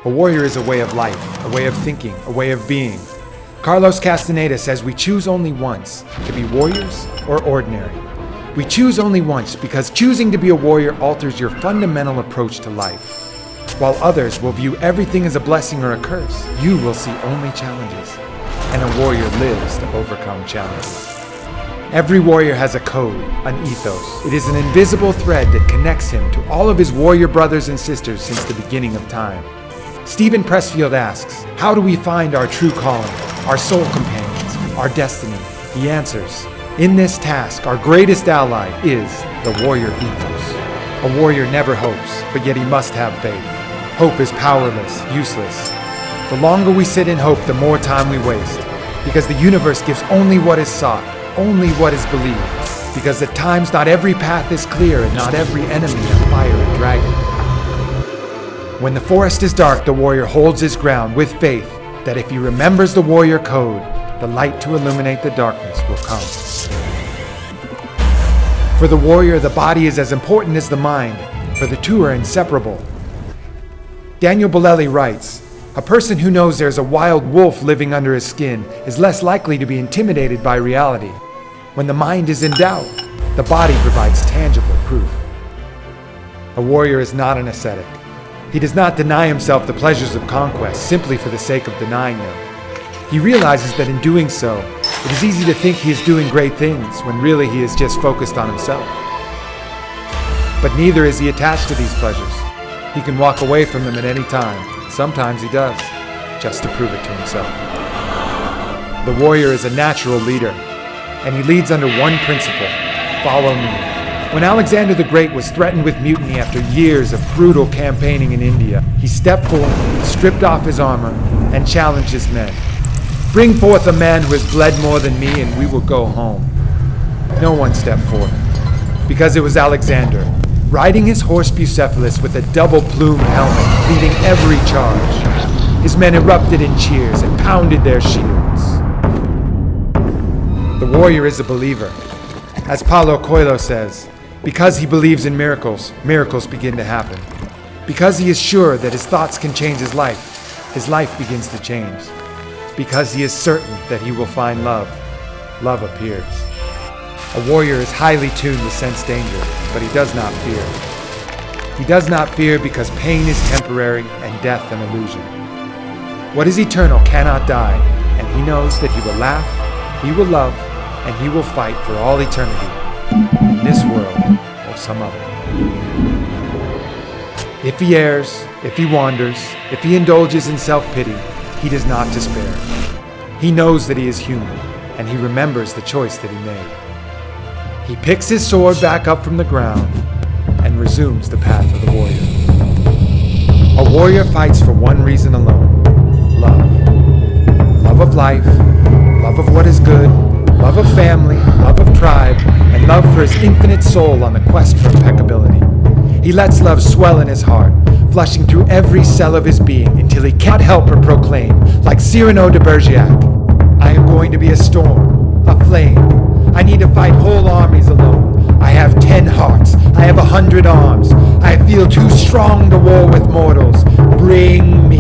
A warrior is a way of life, a way of thinking, a way of being. Carlos Castaneda says we choose only once to be warriors or ordinary. We choose only once because choosing to be a warrior alters your fundamental approach to life. While others will view everything as a blessing or a curse, you will see only challenges. And a warrior lives to overcome challenges. Every warrior has a code, an ethos. It is an invisible thread that connects him to all of his warrior brothers and sisters since the beginning of time. Stephen Pressfield asks, how do we find our true calling, our soul companions, our destiny? He answers, in this task, our greatest ally is the warrior ethos. A warrior never hopes, but yet he must have faith. Hope is powerless, useless. The longer we sit in hope, the more time we waste. Because the universe gives only what is sought, only what is believed. Because at times not every path is clear and not every enemy a fiery dragon. When the forest is dark, the warrior holds his ground with faith that if he remembers the warrior code, the light to illuminate the darkness will come. For the warrior, the body is as important as the mind, for the two are inseparable. Daniel Bolelli writes, a person who knows there's a wild wolf living under his skin is less likely to be intimidated by reality. When the mind is in doubt, the body provides tangible proof. A warrior is not an ascetic. He does not deny himself the pleasures of conquest simply for the sake of denying them. He realizes that in doing so, it is easy to think he is doing great things when really he is just focused on himself. But neither is he attached to these pleasures. He can walk away from them at any time. Sometimes he does, just to prove it to himself. The warrior is a natural leader, and he leads under one principle, follow me. When Alexander the Great was threatened with mutiny after years of brutal campaigning in India, he stepped forward, stripped off his armor, and challenged his men. Bring forth a man who has bled more than me, and we will go home. No one stepped forth, because it was Alexander, riding his horse Bucephalus with a double-plume helmet, leading every charge. His men erupted in cheers and pounded their shields. The warrior is a believer. As Paulo Coelho says, because he believes in miracles, miracles begin to happen. Because he is sure that his thoughts can change his life begins to change. Because he is certain that he will find love, love appears. A warrior is highly tuned to sense danger, but he does not fear. He does not fear because pain is temporary and death an illusion. What is eternal cannot die, and he knows that he will laugh, he will love, and he will fight for all eternity, in this world or some other. If he errs, if he wanders, if he indulges in self-pity, he does not despair. He knows that he is human, and he remembers the choice that he made. He picks his sword back up from the ground and resumes the path of the warrior. A warrior fights for one reason alone, love. Love of life, love of what is good, love of family, love of tribe, and love for his infinite soul on the quest for impeccability. He lets love swell in his heart, flushing through every cell of his being until he can't help but proclaim, like Cyrano de Bergerac, I am going to be a storm, a flame. I need to fight whole armies alone. I have 10 hearts. I have 100 arms. I feel too strong to war with mortals. Bring me